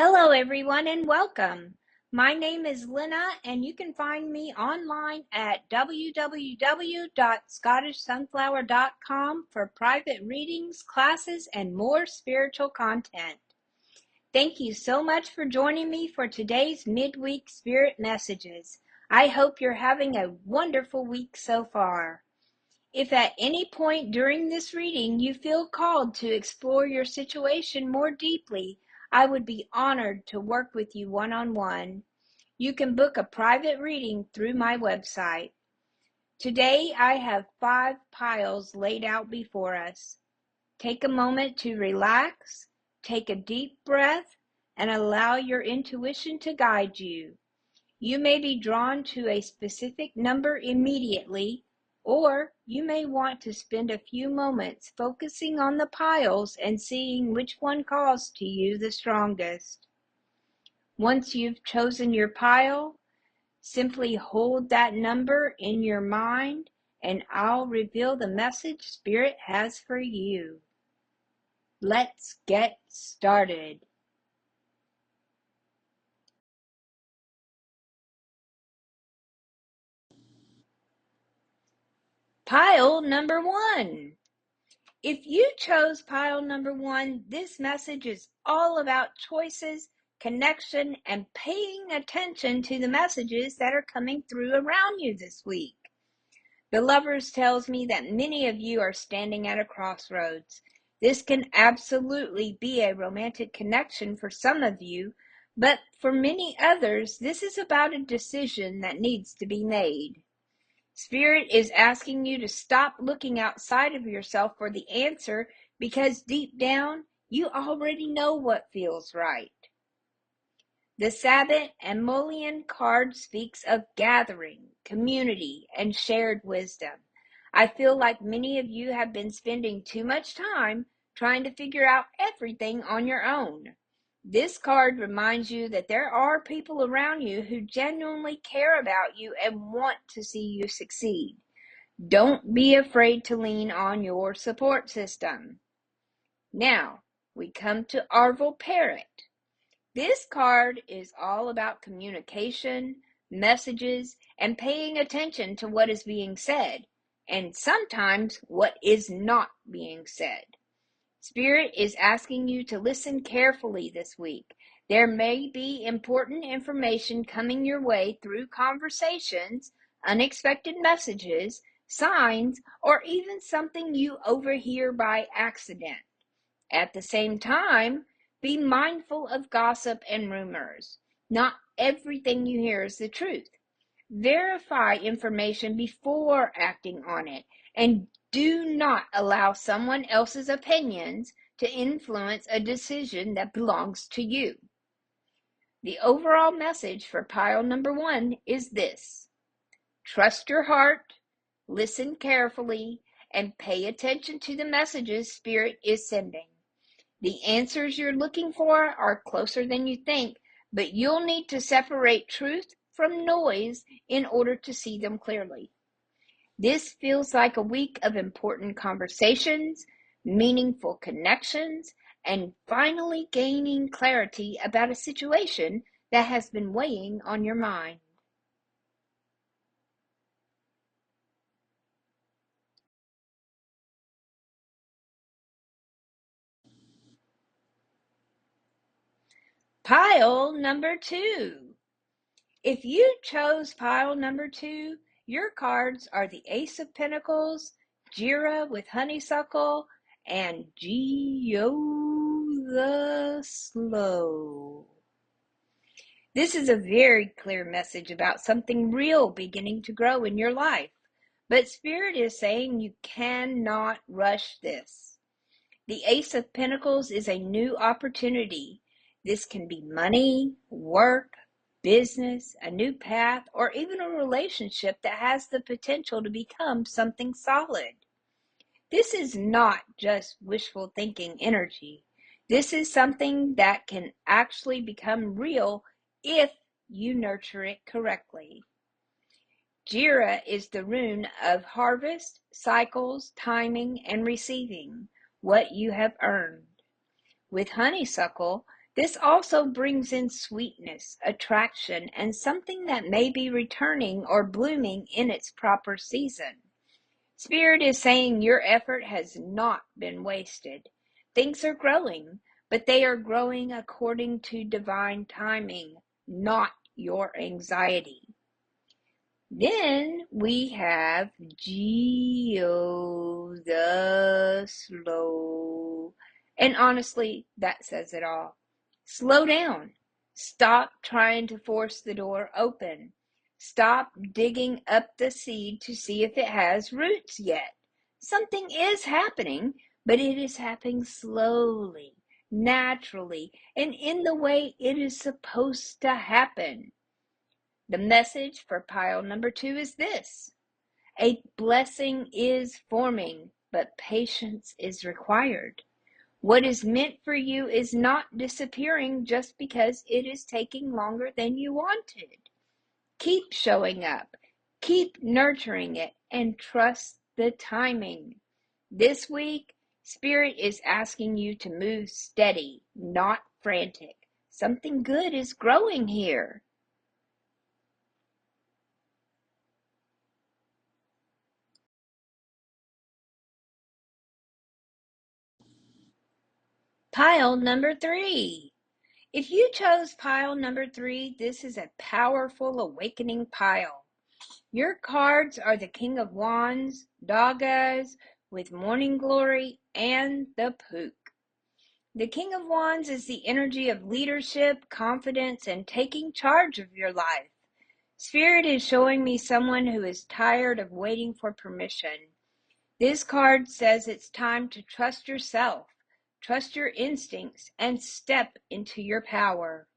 Hello, everyone, and welcome. My name is Lynna, and you can find me online at www.scottishsunflower.com for private readings, classes, and more spiritual content. Thank you so much for joining me for today's midweek spirit messages. I hope you're having a wonderful week so far. If at any point during this reading you feel called to explore your situation more deeply, I would be honored to work with you one-on-one. You can book a private reading through my website. Today I have 5 piles laid out before us. Take a moment to relax, take a deep breath, and allow your intuition to guide you. You may be drawn to a specific number immediately, or you may want to spend a few moments focusing on the piles and seeing which one calls to you the strongest. Once you've chosen your pile, simply hold that number in your mind and I'll reveal the message Spirit has for you. Let's get started. Pile number 1. If you chose pile number 1, this message is all about choices, connection, and paying attention to the messages that are coming through around you this week. The Lovers tells me that many of you are standing at a crossroads. This can absolutely be a romantic connection for some of you, but for many others, this is about a decision that needs to be made. Spirit is asking you to stop looking outside of yourself for the answer because deep down, you already know what feels right. The Sabbath and Mullion card speaks of gathering, community, and shared wisdom. I feel like many of you have been spending too much time trying to figure out everything on your own. This card reminds you that there are people around you who genuinely care about you and want to see you succeed. Don't be afraid to lean on your support system. Now, we come to Arvel Parrot. This card is all about communication, messages, and paying attention to what is being said, and sometimes what is not being said. Spirit is asking you to listen carefully this week. There may be important information coming your way through conversations, unexpected messages, signs, or even something you overhear by accident. At the same time, be mindful of gossip and rumors. Not everything you hear is the truth. Verify information before acting on it, and do not allow someone else's opinions to influence a decision that belongs to you. The overall message for pile number 1 is this: trust your heart, listen carefully, and pay attention to the messages Spirit is sending. The answers you're looking for are closer than you think, but you'll need to separate truth from noise in order to see them clearly. This feels like a week of important conversations, meaningful connections, and finally gaining clarity about a situation that has been weighing on your mind. Pile number 2. If you chose pile number 2, your cards are the Ace of Pentacles, Jira with honeysuckle, and Geo the Slow. This is a very clear message about something real beginning to grow in your life. But Spirit is saying you cannot rush this. The Ace of Pentacles is a new opportunity. This can be money, work, business, a new path, or even a relationship that has the potential to become something solid. This is not just wishful thinking energy. This is something that can actually become real if you nurture it correctly. Jira is the rune of harvest, cycles, timing, and receiving what you have earned. With honeysuckle, This also brings in sweetness, attraction, and something that may be returning or blooming in its proper season. Spirit is saying your effort has not been wasted. Things are growing, but they are growing according to divine timing, not your anxiety. Then we have Geo the Slow. And honestly, that says it all. Slow down. Stop trying to force the door open. Stop digging up the seed to see if it has roots yet. Something is happening, but it is happening slowly, naturally, and in the way it is supposed to happen. The message for pile number 2 is this: a blessing is forming, but patience is required. What is meant for you is not disappearing just because it is taking longer than you wanted. Keep showing up, keep nurturing it, and trust the timing. This week, Spirit is asking you to move steady, not frantic. Something good is growing here. Pile number 3. If you chose pile number 3, this is a powerful awakening pile. Your cards are the King of Wands, Doggos, with Morning Glory, and the Pook. The King of Wands is the energy of leadership, confidence, and taking charge of your life. Spirit is showing me someone who is tired of waiting for permission. This card says it's time to trust yourself, trust your instincts, and step into your power.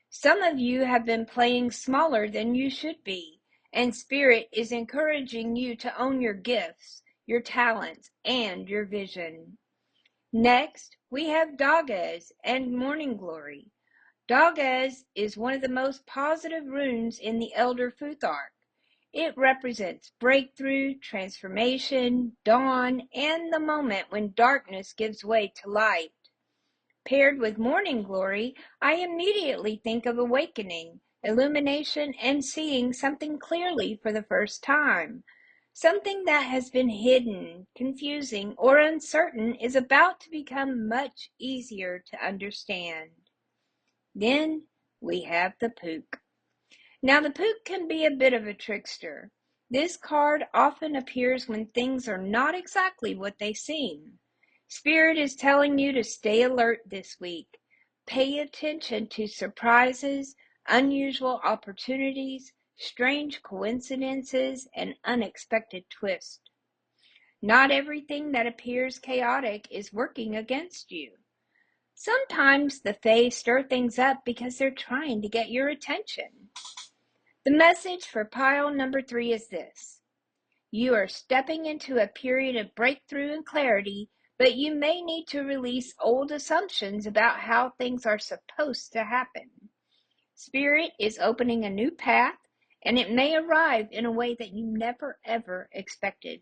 Some of you have been playing smaller than you should be, and Spirit is encouraging you to own your gifts, your talents, and your vision. Next, we have Doggos and Morning Glory. Doggos is one of the most positive runes in the Elder Futhark. It represents breakthrough, transformation, dawn, and the moment when darkness gives way to light. Paired with Morning Glory, I immediately think of awakening, illumination, and seeing something clearly for the first time. Something that has been hidden, confusing, or uncertain is about to become much easier to understand. Then we have the Pook. Now, the Pook can be a bit of a trickster. This card often appears when things are not exactly what they seem. Spirit is telling you to stay alert this week. Pay attention to surprises, unusual opportunities, strange coincidences, and unexpected twists. Not everything that appears chaotic is working against you. Sometimes the Fae stir things up because they're trying to get your attention. The message for pile number 3 is this: you are stepping into a period of breakthrough and clarity, but you may need to release old assumptions about how things are supposed to happen. Spirit is opening a new path, and it may arrive in a way that you never ever expected.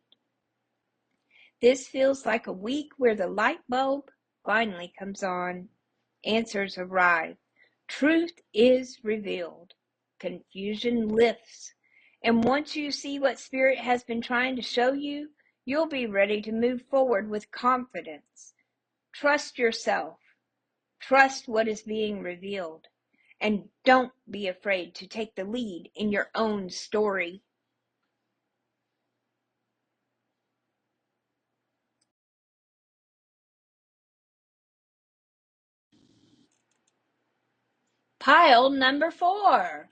This feels like a week where the light bulb finally comes on. Answers arrive. Truth is revealed. Confusion lifts. And once you see what Spirit has been trying to show you, you'll be ready to move forward with confidence. Trust yourself. Trust what is being revealed. And don't be afraid to take the lead in your own story. Pile number 4.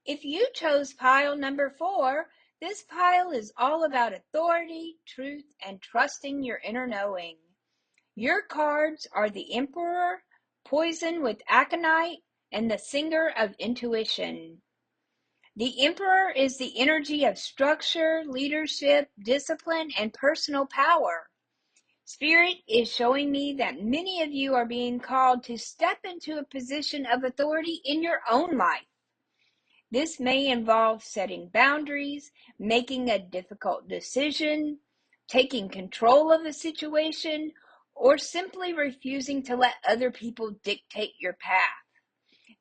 If you chose pile number 4, this pile is all about authority, truth, and trusting your inner knowing. Your cards are the Emperor, Poison with Aconite, and the Singer of Intuition. The Emperor is the energy of structure, leadership, discipline, and personal power. Spirit is showing me that many of you are being called to step into a position of authority in your own life. This may involve setting boundaries, making a difficult decision, taking control of a situation, or simply refusing to let other people dictate your path.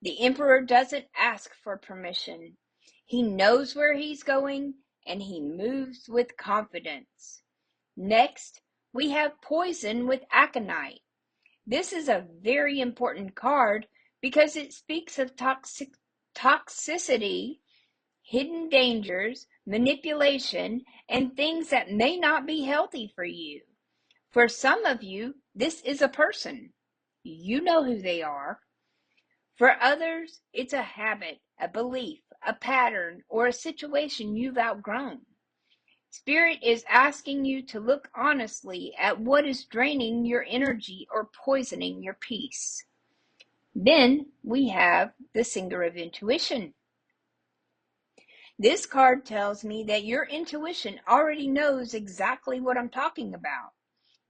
The Emperor doesn't ask for permission. He knows where he's going, and he moves with confidence. Next, we have Poison with Aconite. This is a very important card because it speaks of toxicity, hidden dangers, manipulation, and things that may not be healthy for you. For some of you, this is a person. You know who they are. For others, it's a habit, a belief, a pattern, or a situation you've outgrown. Spirit is asking you to look honestly at what is draining your energy or poisoning your peace. Then we have the Singer of Intuition. This card tells me that your intuition already knows exactly what I'm talking about.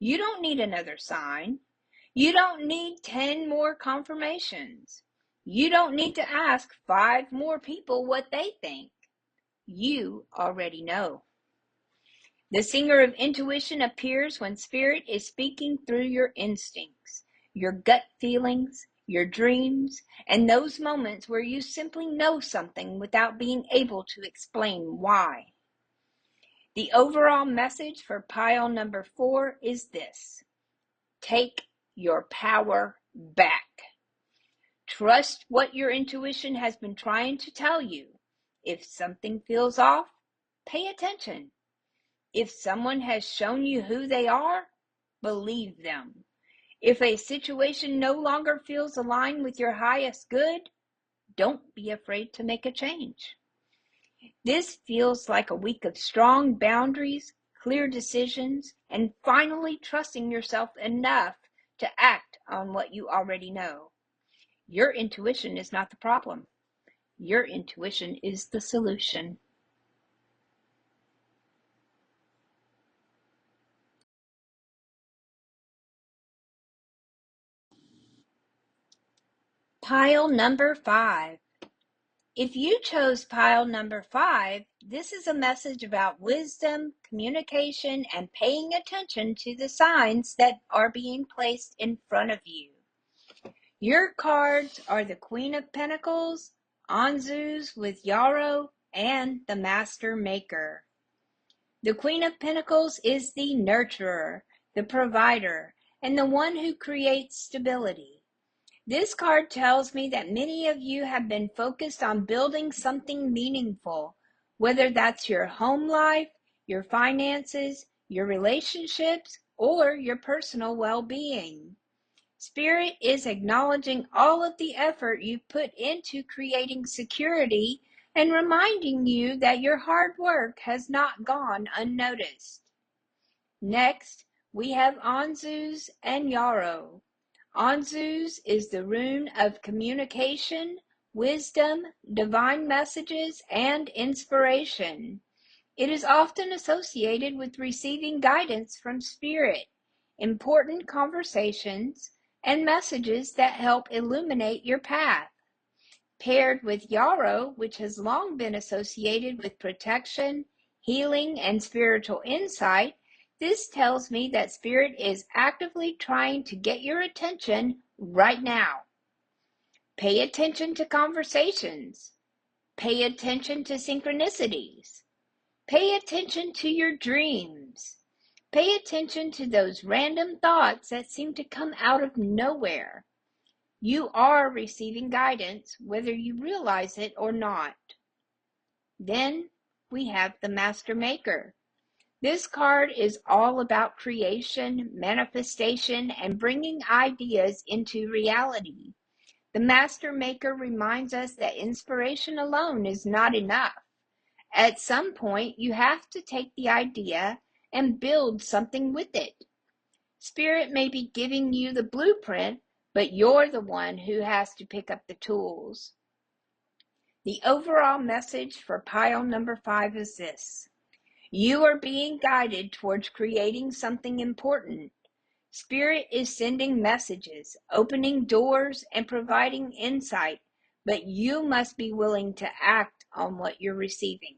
You don't need another sign. You don't need 10 more confirmations. You don't need to ask 5 more people what they think. You already know. The Singer of Intuition appears when Spirit is speaking through your instincts, your gut feelings, your dreams, and those moments where you simply know something without being able to explain why. The overall message for pile number 4 is this: take your power back. Trust what your intuition has been trying to tell you. If something feels off, pay attention. If someone has shown you who they are, believe them. If a situation no longer feels aligned with your highest good, don't be afraid to make a change. This feels like a week of strong boundaries, clear decisions, and finally trusting yourself enough to act on what you already know. Your intuition is not the problem. Your intuition is the solution. Pile number 5. If you chose pile number 5, this is a message about wisdom, communication, and paying attention to the signs that are being placed in front of you. Your cards are the Queen of Pentacles, Anzus with Yarrow, and the Master Maker. The Queen of Pentacles is the nurturer, the provider, and the one who creates stability. This card tells me that many of you have been focused on building something meaningful, whether that's your home life, your finances, your relationships, or your personal well-being. Spirit is acknowledging all of the effort you've put into creating security and reminding you that your hard work has not gone unnoticed. Next, we have Anzus and Yarrow. Anzus is the rune of communication, wisdom, divine messages, and inspiration. It is often associated with receiving guidance from Spirit, important conversations, and messages that help illuminate your path. Paired with Yarrow, which has long been associated with protection, healing, and spiritual insight, this tells me that Spirit is actively trying to get your attention right now. Pay attention to conversations. Pay attention to synchronicities. Pay attention to your dreams. Pay attention to those random thoughts that seem to come out of nowhere. You are receiving guidance, whether you realize it or not. Then we have the Master Maker. This card is all about creation, manifestation, and bringing ideas into reality. The Master Maker reminds us that inspiration alone is not enough. At some point, you have to take the idea and build something with it. Spirit may be giving you the blueprint, but you're the one who has to pick up the tools. The overall message for pile number 5 is this: you are being guided towards creating something important. Spirit is sending messages, opening doors, and providing insight, but you must be willing to act on what you're receiving.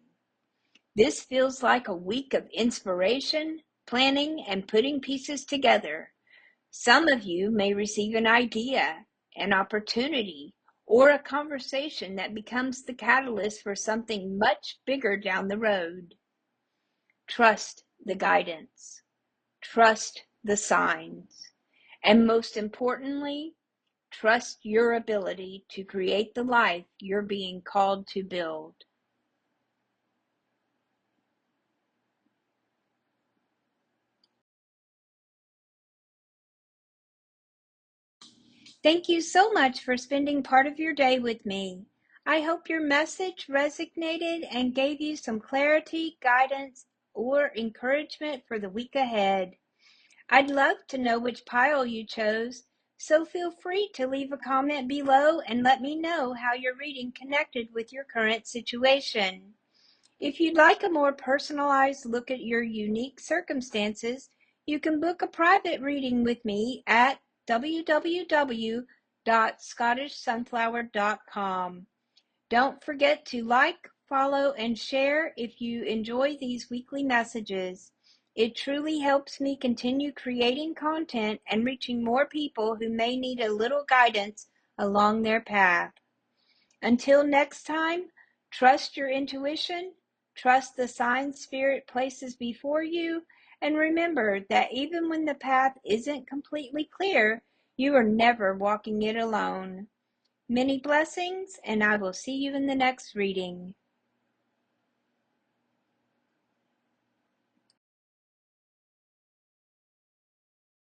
This feels like a week of inspiration, planning, and putting pieces together. Some of you may receive an idea, an opportunity, or a conversation that becomes the catalyst for something much bigger down the road. Trust the guidance. Trust the signs. And most importantly, trust your ability to create the life you're being called to build. Thank you so much for spending part of your day with me. I hope your message resonated and gave you some clarity, guidance, or encouragement for the week ahead. I'd love to know which pile you chose, so feel free to leave a comment below and let me know how your reading connected with your current situation. If you'd like a more personalized look at your unique circumstances, you can book a private reading with me at www.scottishsunflower.com. Don't forget to like, follow, and share if you enjoy these weekly messages. It truly helps me continue creating content and reaching more people who may need a little guidance along their path. Until next time, trust your intuition, trust the signs Spirit places before you, and remember that even when the path isn't completely clear, you are never walking it alone. Many blessings, and I will see you in the next reading.